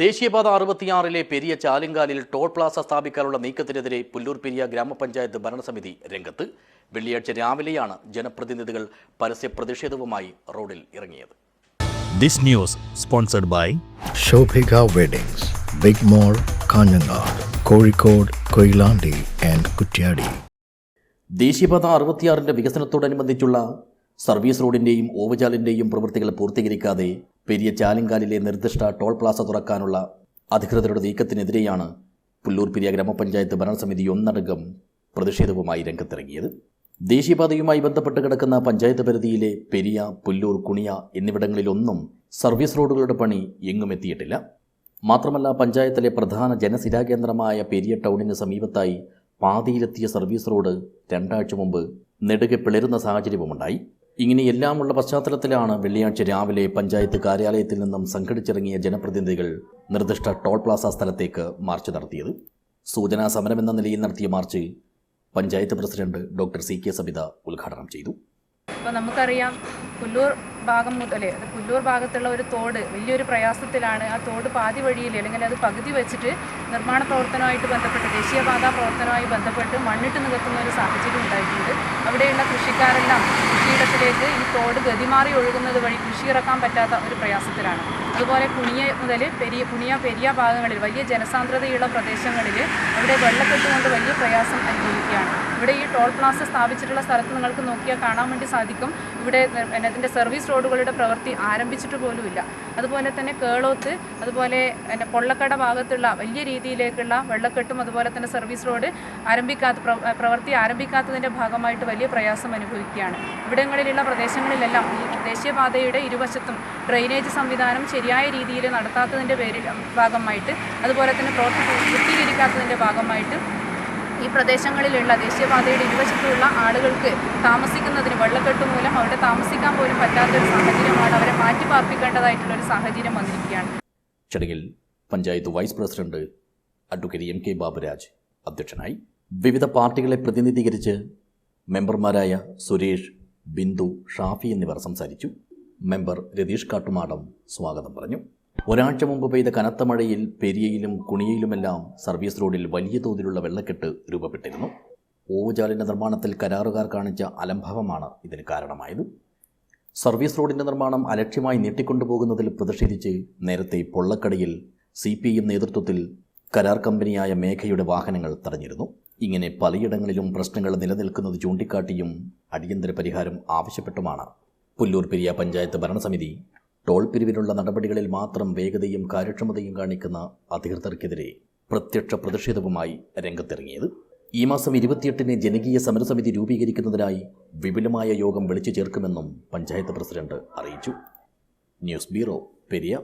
ദേശീയപാത 66-ലെ Periya ചാലിങ്കാലിൽ toll Plaza സ്ഥാപിക്കാനുള്ള നീക്കത്തിനെതിരെ പുല്ലൂർ പെരിയ ഗ്രാമപഞ്ചായത്ത് ഭരണസമിതി രംഗത്ത്. വെള്ളിയാഴ്ച രാവിലെയാണ് ജനപ്രതിനിധികൾ പരസ്യ പ്രതിഷേധവുമായി റോഡിൽ ഇറങ്ങിയത്. This news sponsored by Shobhika Weddings, Big Mall, Kanyanad, Kozhikode, Koilandi and Kutyadi. ദേശീയപാത 66-ന്റെ വികസനത്തോടനുബന്ധിച്ചുള്ള സർവീസ് റോഡിന്റെയും ഓവുചാലിന്റെയും പ്രവൃത്തികൾ പൂർത്തീകരിക്കാതെ പെരിയ ചാലിങ്കാലിലെ നിർദ്ദിഷ്ട ടോൾ പ്ലാസ തുറക്കാനുള്ള അധികൃതരുടെ നീക്കത്തിനെതിരെയാണ് പുല്ലൂർ പെരിയ ഗ്രാമപഞ്ചായത്ത് ഭരണസമിതി ഒന്നടങ്കം പ്രതിഷേധവുമായി രംഗത്തിറങ്ങിയത്. ദേശീയപാതയുമായി ബന്ധപ്പെട്ട് കിടക്കുന്ന പഞ്ചായത്ത് പരിധിയിലെ പെരിയ, പുല്ലൂർ, കുണിയ എന്നിവിടങ്ങളിലൊന്നും സർവീസ് റോഡുകളുടെ പണി എങ്ങും എത്തിയിട്ടില്ല. മാത്രമല്ല, പഞ്ചായത്തിലെ പ്രധാന ജനസിരാകേന്ദ്രമായ പെരിയ ടൗണിന് സമീപത്തായി പാതിയിലെത്തിയ സർവീസ് റോഡ് 2 ആഴ്ച മുമ്പ് നെടുകെ പിളരുന്ന സാഹചര്യവുമുണ്ടായി. ഇങ്ങനെയെല്ലാമുള്ള പശ്ചാത്തലത്തിലാണ് വെള്ളിയാഴ്ച രാവിലെ പഞ്ചായത്ത് കാര്യാലയത്തിൽ നിന്നും സംഘടിച്ചിറങ്ങിയ ജനപ്രതിനിധികൾ നിർദ്ദിഷ്ട ടോൾ പ്ലാസ സ്ഥലത്തേക്ക് മാർച്ച് നടത്തിയത്. സൂചനാ സമരമെന്ന നിലയിൽ നടത്തിയ March panchayat president doctor C K Sabitha ഉദ്ഘാടനം ചെയ്തു. അപ്പോൾ നമുക്കറിയാം, പുല്ലൂർ ഭാഗം മുതൽ പുല്ലൂർ ഭാഗത്തുള്ള ഒരു തോട് വലിയൊരു പ്രയാസത്തിലാണ്. ആ തോട് പാതി വഴിയിൽ അല്ലെങ്കിൽ അത് പകുതി വെച്ചിട്ട് നിർമ്മാണ പ്രവർത്തനവുമായിട്ട് ബന്ധപ്പെട്ട് ദേശീയപാത പ്രവർത്തനവുമായി ബന്ധപ്പെട്ട് മണ്ണിട്ട് നികത്തുന്ന ഒരു സാഹചര്യം ഉണ്ടായിട്ടുണ്ട്. അവിടെയുള്ള കൃഷിക്കാരെല്ലാം കൃഷിയിടത്തിലേക്ക് ഈ തോട് ഗതിമാറി ഒഴുകുന്നത് വഴി കൃഷി ഇറക്കാൻ പറ്റാത്ത ഒരു പ്രയാസത്തിലാണ്. അതുപോലെ കുണിയ മുതൽ പെരിയ ഭാഗങ്ങളിൽ വലിയ ജനസാന്ദ്രതയുള്ള പ്രദേശങ്ങളിൽ അവിടെ വെള്ളക്കെട്ട് കൊണ്ട് വലിയ പ്രയാസം അനുഭവിക്കുകയാണ്. ഇവിടെ ഈ ടോൾ പ്ലാസ സ്ഥാപിച്ചിട്ടുള്ള സ്ഥലത്ത് നിങ്ങൾക്ക് നോക്കിയാൽ കാണാൻ വേണ്ടി സാധിക്കും, ഇവിടെ അതിൻ്റെ സർവീസ് റോഡുകളുടെ പ്രവൃത്തി ആരംഭിച്ചിട്ട് പോലുമില്ല. അതുപോലെ തന്നെ കേളോത്ത്, അതുപോലെ പൊള്ളക്കട ഭാഗത്തുള്ള വലിയ രീതിയിലേക്കുള്ള വെള്ളക്കെട്ടും അതുപോലെ തന്നെ സർവീസ് റോഡ് പ്രവൃത്തി ആരംഭിക്കാത്തതിൻ്റെ ഭാഗമായിട്ട് വലിയ പ്രയാസം അനുഭവിക്കുകയാണ്. ഇവിടങ്ങളിലുള്ള പ്രദേശങ്ങളിലെല്ലാം ഈ ദേശീയപാതയുടെ ഇരുവശത്തും ഡ്രെയിനേജ് സംവിധാനം ശരിയായ രീതിയിൽ നടത്താത്തതിൻ്റെ ഭാഗമായിട്ട്, അതുപോലെ തന്നെ പ്രവൃത്തി പൂർത്തീകരിക്കാത്തതിൻ്റെ ഭാഗമായിട്ട് ഈ പ്രദേശങ്ങളിലുള്ള ദേശീയപാതയുടെ ഇരുവശത്തുള്ള ആളുകൾക്ക് താമസിക്കുന്നതിന് വെള്ളക്കെട്ട് മൂലം അവിടെ താമസിക്കാൻ പോലും പറ്റാത്തൊരു സാഹചര്യമാണ്. അവരെ മാറ്റി പാർപ്പിക്കേണ്ടതായിട്ടുള്ളൊരു സാഹചര്യം വന്നിരിക്കുകയാണ്. ചടങ്ങിൽ panchayat vice president advocate M K Baburaj അധ്യക്ഷനായി. വിവിധ പാർട്ടികളെ പ്രതിനിധീകരിച്ച് മെമ്പർമാരായ സുരേഷ്, ബിന്ദു, ഷാഫി എന്നിവർ സംസാരിച്ചു. മെമ്പർ രതീഷ് കാട്ടുമാടം സ്വാഗതം പറഞ്ഞു. ഒരാഴ്ച മുമ്പ് പെയ്ത കനത്ത മഴയിൽ പെരിയയിലും കുണിയയിലുമെല്ലാം സർവീസ് റോഡിൽ വലിയ തോതിലുള്ള വെള്ളക്കെട്ട് രൂപപ്പെട്ടിരുന്നു. ഓവുചാലിൻ്റെ നിർമ്മാണത്തിൽ കരാറുകാർ കാണിച്ച അലംഭാവമാണ് ഇതിന് കാരണമായത്. സർവീസ് റോഡിൻ്റെ നിർമ്മാണം അലക്ഷ്യമായി നീട്ടിക്കൊണ്ടുപോകുന്നതിൽ പ്രതിഷേധിച്ച് നേരത്തെ പൊള്ളക്കടയിൽ CPM നേതൃത്വത്തിൽ കരാർ കമ്പനിയായ മേഘയുടെ വാഹനങ്ങൾ തടഞ്ഞിരുന്നു. ഇങ്ങനെ പലയിടങ്ങളിലും പ്രശ്നങ്ങൾ നിലനിൽക്കുന്നത് ചൂണ്ടിക്കാട്ടിയും അടിയന്തര പരിഹാരം ആവശ്യപ്പെട്ടുമാണ് പുല്ലൂർ പെരിയ പഞ്ചായത്ത് ഭരണസമിതി ടോൾ പിരിവിനുള്ള നടപടികളിൽ മാത്രം വേഗതയും കാര്യക്ഷമതയും കാണിക്കുന്ന അധികൃതർക്കെതിരെ പ്രത്യക്ഷ പ്രതിഷേധവുമായി രംഗത്തിറങ്ങിയത്. ഈ മാസം 28-ന് ജനകീയ സമരസമിതി രൂപീകരിക്കുന്നതിനായി വിപുലമായ യോഗം വിളിച്ചു ചേർക്കുമെന്നും പഞ്ചായത്ത് പ്രസിഡന്റ് അറിയിച്ചു. News bureau, Periya.